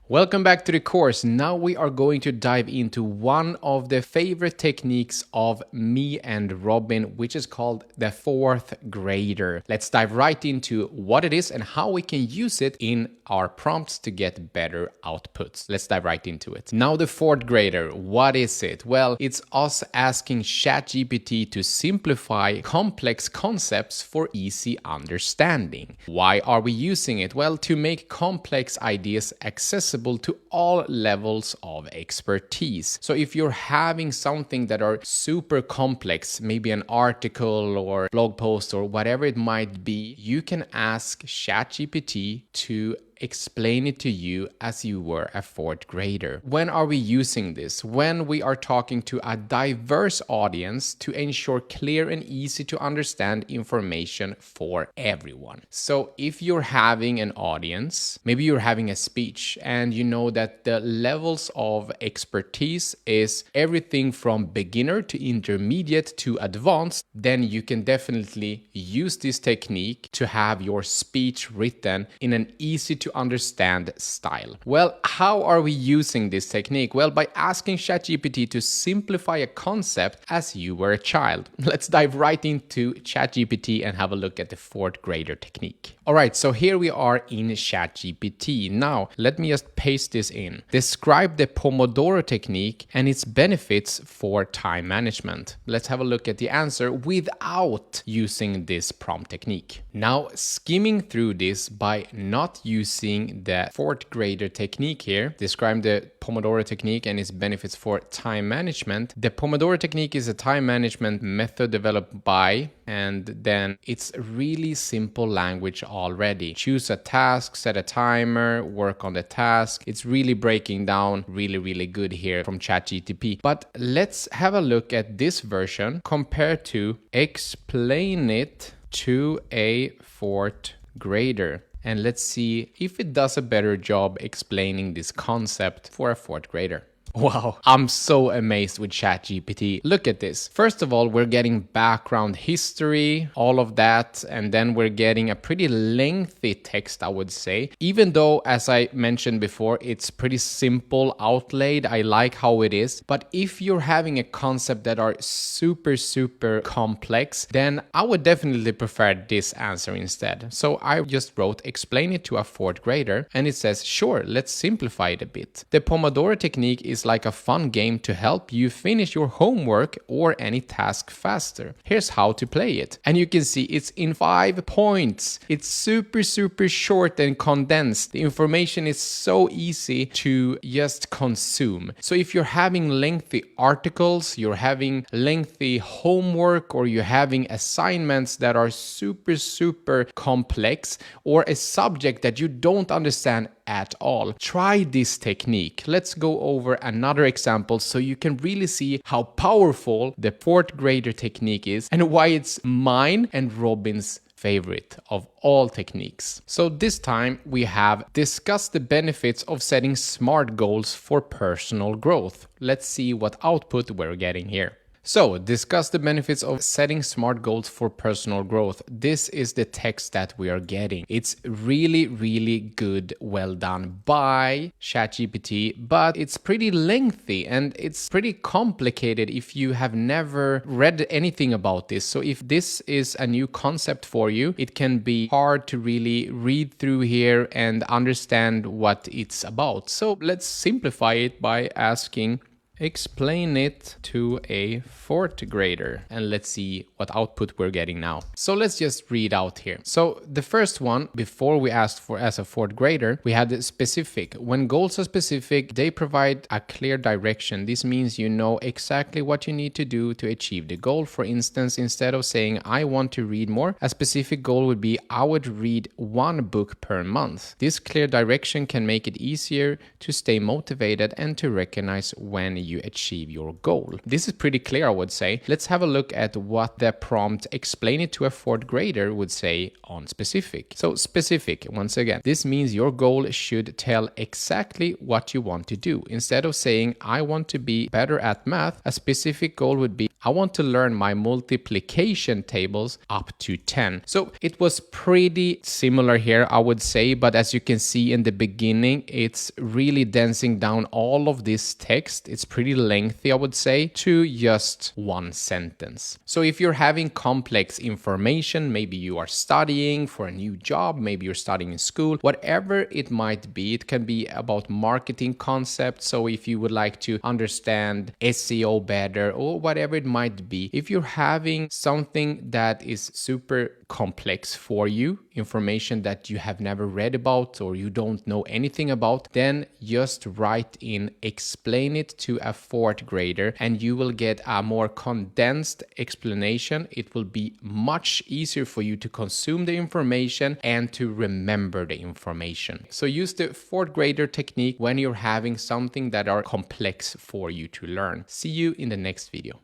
Welcome back to the course. Now we are going to dive into one of the favorite techniques of me and Robin, which is called the fourth grader. Let's dive right into what it is and how we can use it in our prompts to get better outputs. Let's dive right into it. Now, the fourth grader, what is it? Well, it's us asking ChatGPT to simplify complex concepts for easy understanding. Why are we using it? Well, to make complex ideas accessible to all levels of expertise. So if you're having something that are super complex, maybe an article or blog post or whatever it might be, you can ask ChatGPT to explain it to you as you were a fourth grader. When are we using this? When we are talking to a diverse audience to ensure clear and easy to understand information for everyone. So if you're having an audience, maybe you're having a speech and you know that the levels of expertise is everything from beginner to intermediate to advanced, then you can definitely use this technique to have your speech written in an easy to understand style. Well, how are we using this technique? Well, by asking ChatGPT to simplify a concept as you were a child. Let's dive right into ChatGPT and have a look at the fourth grader technique. All right, so here we are in ChatGPT. Now, let me just paste this in. Describe the Pomodoro technique and its benefits for time management. Let's have a look at the answer without using this prompt technique. Now, skimming through this by not using the fourth grader technique here, describe the Pomodoro technique and its benefits for time management. The Pomodoro technique is a time management method developed by, and then it's really simple language already. Choose a task, set a timer, work on the task. It's really breaking down really good here from ChatGPT. But let's have a look at this version compared to explain it to a fourth grader. And let's see if it does a better job explaining this concept for a fourth grader. Wow, I'm so amazed with ChatGPT. Look at this. First of all, we're getting background history, all of that, and then we're getting a pretty lengthy text, I would say. Even though, as I mentioned before, it's pretty simple outlaid. I like how it is. But if you're having a concept that are super complex, then I would definitely prefer this answer instead. So I just wrote, explain it to a fourth grader, and it says, sure, let's simplify it a bit. The Pomodoro technique is like a fun game to help you finish your homework or any task faster. Here's how to play it. And you can see it's in 5 points. It's super short and condensed. The information is so easy to just consume. So if you're having lengthy articles, you're having lengthy homework, or you're having assignments that are super complex, or a subject that you don't understand at all, try this technique. Let's go over another example so you can really see how powerful the fourth grader technique is and why it's mine and Robin's favorite of all techniques. So this time we have discussed the benefits of setting SMART goals for personal growth. Let's see what output we're getting here. So, discuss the benefits of setting SMART goals for personal growth. This is the text that we are getting. It's really good, well done by ChatGPT, but it's pretty lengthy and it's pretty complicated if you have never read anything about this. So if this is a new concept for you, it can be hard to really read through here and understand what it's about. So let's simplify it by asking, explain it to a fourth grader, and let's see what output we're getting now. So let's just read out here. So the first one, before we asked for as a fourth grader, we had the specific. When goals are specific, they provide a clear direction. This means you know exactly what you need to do to achieve the goal. For instance, instead of saying I want to read more, a specific goal would be I would read 1 book per month. This clear direction can make it easier to stay motivated and to recognize when you achieve your goal. This is pretty clear, I would say. Let's have a look at what the prompt "explain it to a fourth grader" would say on specific. So specific, once again, this means your goal should tell exactly what you want to do. Instead of saying "I want to be better at math," a specific goal would be "I want to learn my multiplication tables up to 10." So it was pretty similar here, I would say, but as you can see in the beginning, it's really densing down all of this text. It's pretty lengthy, I would say, to just one sentence. So if you're having complex information, maybe you are studying for a new job, maybe you're studying in school, whatever it might be, it can be about marketing concepts. So if you would like to understand SEO better or whatever it might be, if you're having something that is super complex for you, information that you have never read about or you don't know anything about, then just write in "explain it to a fourth grader" and you will get a more condensed explanation. It will be much easier for you to consume the information and to remember the information. So use the fourth grader technique when you're having something that are complex for you to learn. See you in the next video.